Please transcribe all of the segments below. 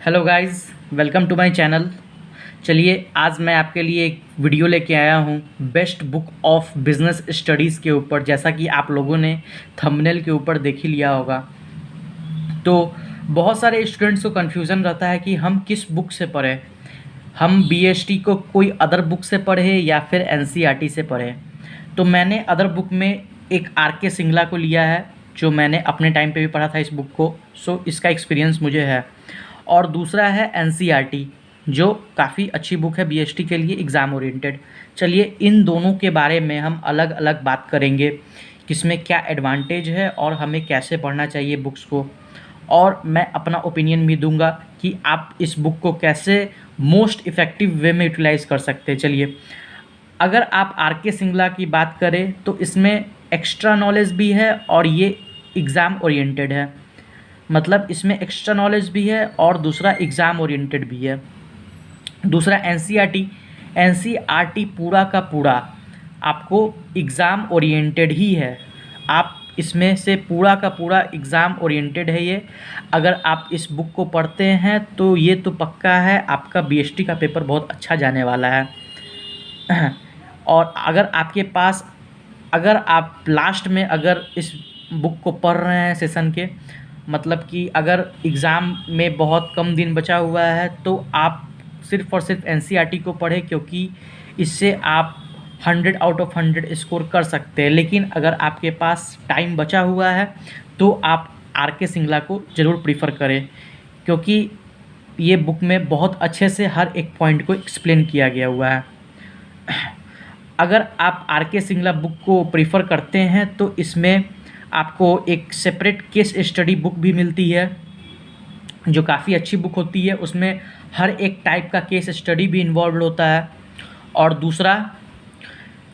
Hello guys, welcome to my channel. चलिए आज मैं आपके लिए एक वीडियो लेके आया हूँ best book of business studies के ऊपर। जैसा कि आप लोगों ने थंबनेल के ऊपर देख ही लिया होगा। तो बहुत सारे स्टूडेंट्स को कन्फ्यूज़न रहता है कि हम किस बुक से पढ़ें, हम बीएसटी को कोई अदर बुक से पढ़े या फिर एनसीईआरटी से पढ़े। तो मैंने अदर बुक में एक आर.के. सिंगला को लिया है, जो मैंने अपने टाइम पे भी पढ़ा था इस बुक को। सो इसका एक्सपीरियंस मुझे है। और दूसरा है एनसीईआरटी, जो काफ़ी अच्छी बुक है बीएसटी के लिए, एग्ज़ाम ओरिएंटेड। चलिए इन दोनों के बारे में हम अलग अलग बात करेंगे, किसमें क्या एडवांटेज है और हमें कैसे पढ़ना चाहिए बुक्स को। और मैं अपना ओपिनियन भी दूंगा कि आप इस बुक को कैसे मोस्ट इफ़ेक्टिव वे में यूटिलाइज़ कर सकते हैं। चलिए, अगर आप आर.के. सिंगला की बात करें तो इसमें एक्स्ट्रा नॉलेज भी है और ये एग्ज़ाम ओरिएंटेड है। मतलब इसमें एक्स्ट्रा नॉलेज भी है और दूसरा एग्ज़ाम ओरिएंटेड भी है। दूसरा एनसीईआरटी पूरा का पूरा आपको एग्ज़ाम ओरिएंटेड ही है। आप इसमें से पूरा का पूरा एग्ज़ाम ओरिएंटेड है ये। अगर आप इस बुक को पढ़ते हैं तो ये तो पक्का है आपका बीएसटी का पेपर बहुत अच्छा जाने वाला है। और अगर आप लास्ट में अगर इस बुक को पढ़ रहे हैं सेशन के, मतलब कि अगर एग्ज़ाम में बहुत कम दिन बचा हुआ है, तो आप सिर्फ़ और सिर्फ एनसीईआरटी को पढ़ें, क्योंकि इससे आप 100 आउट ऑफ 100 स्कोर कर सकते हैं। लेकिन अगर आपके पास टाइम बचा हुआ है तो आप आर.के. सिंगला को ज़रूर प्रीफर करें, क्योंकि ये बुक में बहुत अच्छे से हर एक पॉइंट को एक्सप्लेन किया गया हुआ है। अगर आप आर.के. सिंगला बुक को प्रीफर करते हैं तो इसमें आपको एक सेपरेट केस स्टडी बुक भी मिलती है, जो काफ़ी अच्छी बुक होती है। उसमें हर एक टाइप का केस स्टडी भी इन्वॉल्व होता है। और दूसरा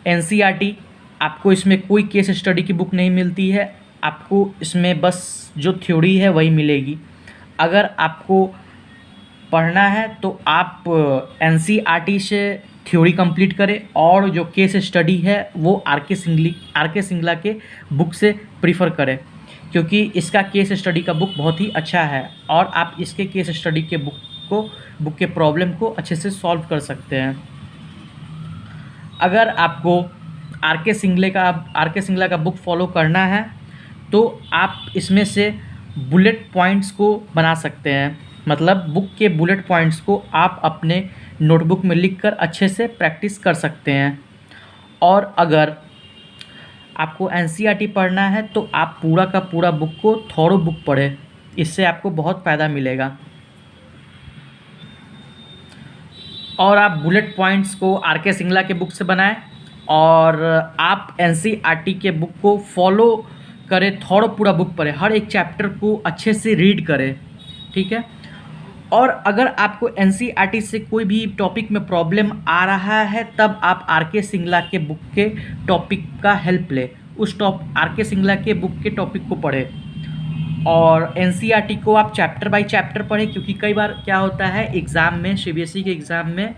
एनसीईआरटी, आपको इसमें कोई केस स्टडी की बुक नहीं मिलती है, आपको इसमें बस जो थ्योरी है वही मिलेगी। अगर आपको पढ़ना है तो आप एनसीईआरटी से थ्योरी कंप्लीट करें और जो केस स्टडी है वो आर.के. सिंगला के बुक से प्रीफर करें, क्योंकि इसका केस स्टडी का बुक बहुत ही अच्छा है और आप इसके केस स्टडी के बुक के प्रॉब्लम को अच्छे से सॉल्व कर सकते हैं। अगर आपको आर.के. सिंगला का बुक फॉलो करना है तो आप इसमें से बुलेट पॉइंट्स को बना सकते हैं। मतलब बुक के बुलेट पॉइंट्स को आप अपने नोटबुक में लिखकर अच्छे से प्रैक्टिस कर सकते हैं। और अगर आपको एनसीईआरटी पढ़ना है तो आप पूरा का पूरा बुक को थॉरो बुक पढ़ें, इससे आपको बहुत फ़ायदा मिलेगा। और आप बुलेट पॉइंट्स को आर.के. सिंगला के बुक से बनाएं और आप एनसीईआरटी के बुक को फॉलो करें, थोड़ा पूरा बुक पढ़ें, हर एक चैप्टर को अच्छे से रीड करें, ठीक है। और अगर आपको एनसीईआरटी से कोई भी टॉपिक में प्रॉब्लम आ रहा है तब आप आर.के. सिंगला के बुक के टॉपिक का हेल्प लें, आर.के. सिंगला के बुक के टॉपिक को पढ़ें। और एनसीईआरटी को आप चैप्टर बाय चैप्टर पढ़ें, क्योंकि कई बार क्या होता है एग्ज़ाम में, सीबीएसई के एग्ज़ाम में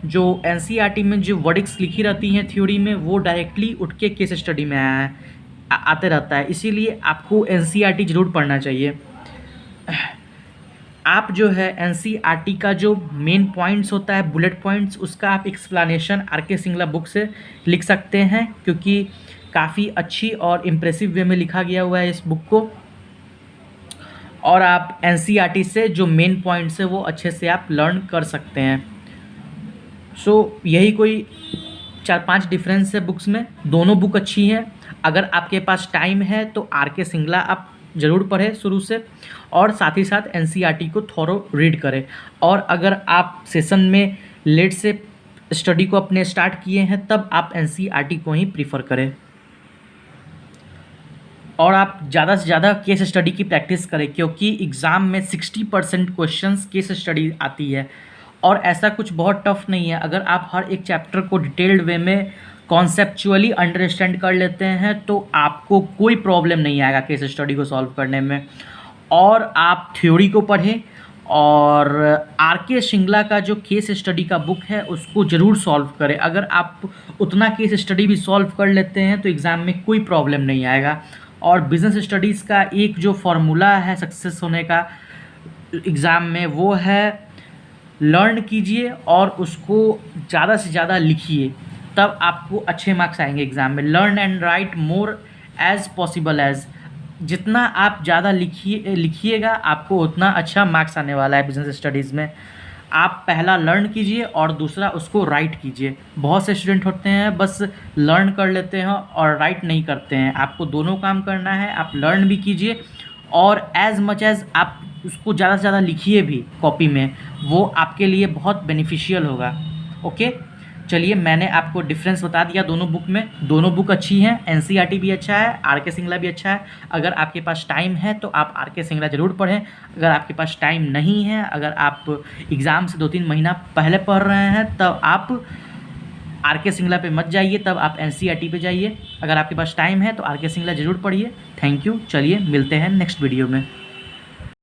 जो एनसीईआरटी में जो वर्डिक्स लिखी रहती हैं थ्योरी में, वो डायरेक्टली उठ के केस स्टडी में आते रहता है। इसीलिए आपको एनसीईआरटी ज़रूर पढ़ना चाहिए। आप जो है एनसीईआरटी का जो मेन पॉइंट्स होता है, बुलेट पॉइंट्स, उसका आप एक्सप्लेनेशन आर.के. सिंगला बुक से लिख सकते हैं, क्योंकि काफ़ी अच्छी और इम्प्रेसिव वे में लिखा गया हुआ है इस बुक को। और आप एनसीईआरटी से जो मेन पॉइंट्स है वो अच्छे से आप लर्न कर सकते हैं। सो यही कोई 4-5 डिफरेंस है बुक्स में। दोनों बुक अच्छी हैं। अगर आपके पास टाइम है तो आर.के. सिंगला आप ज़रूर पढ़ें शुरू से, और साथ ही साथ एनसीईआरटी को थोरो रीड करें। और अगर आप सेशन में लेट से स्टडी को अपने स्टार्ट किए हैं तब आप एनसीईआरटी को ही प्रीफर करें। और आप ज़्यादा से ज़्यादा केस स्टडी की प्रैक्टिस करें, क्योंकि एग्ज़ाम में 60% क्वेश्चंस केस स्टडी आती है और ऐसा कुछ बहुत टफ नहीं है। अगर आप हर एक चैप्टर को डिटेल्ड वे में कॉन्सेप्चुअली अंडरस्टैंड कर लेते हैं तो आपको कोई प्रॉब्लम नहीं आएगा केस स्टडी को सॉल्व करने में। और आप थ्योरी को पढ़ें और आर.के. सिंगला का जो केस स्टडी का बुक है उसको ज़रूर सॉल्व करें। अगर आप उतना केस स्टडी भी सॉल्व कर लेते हैं तो एग्ज़ाम में कोई प्रॉब्लम नहीं आएगा। और बिज़नेस स्टडीज़ का एक जो फार्मूला है सक्सेस होने का, एग्ज़ाम में वो है लर्न कीजिए और उसको ज़्यादा से ज़्यादा लिखिए, तब आपको अच्छे मार्क्स आएंगे एग्ज़ाम में। Learn and write more as possible as, जितना आप ज़्यादा लिखिएगा आपको उतना अच्छा मार्क्स आने वाला है बिजनेस स्टडीज़ में। आप पहला लर्न कीजिए और दूसरा उसको राइट कीजिए। बहुत से स्टूडेंट होते हैं बस लर्न कर लेते हैं और राइट नहीं करते हैं, आपको दोनों काम करना है। आप लर्न भी कीजिए और एज़ मच एज़ आप उसको ज़्यादा से ज़्यादा लिखिए भी कॉपी में, वो आपके लिए बहुत बेनिफिशियल होगा। ओके, चलिए मैंने आपको डिफरेंस बता दिया दोनों बुक में। दोनों बुक अच्छी हैं, एनसीईआरटी भी अच्छा है, आर.के. सिंगला भी अच्छा है। अगर आपके पास टाइम है तो आप आर.के. सिंगला ज़रूर पढ़ें। अगर आपके पास टाइम नहीं है, अगर आप एग्ज़ाम से 2-3 महीना पहले पढ़ रहे हैं, तब आप आर.के. सिंगला पे मत जाइए, तब आप एनसीईआरटी पे जाइए। अगर आपके पास टाइम है तो आर.के. सिंगला ज़रूर पढ़िए। थैंक यू, चलिए मिलते हैं नेक्स्ट वीडियो में।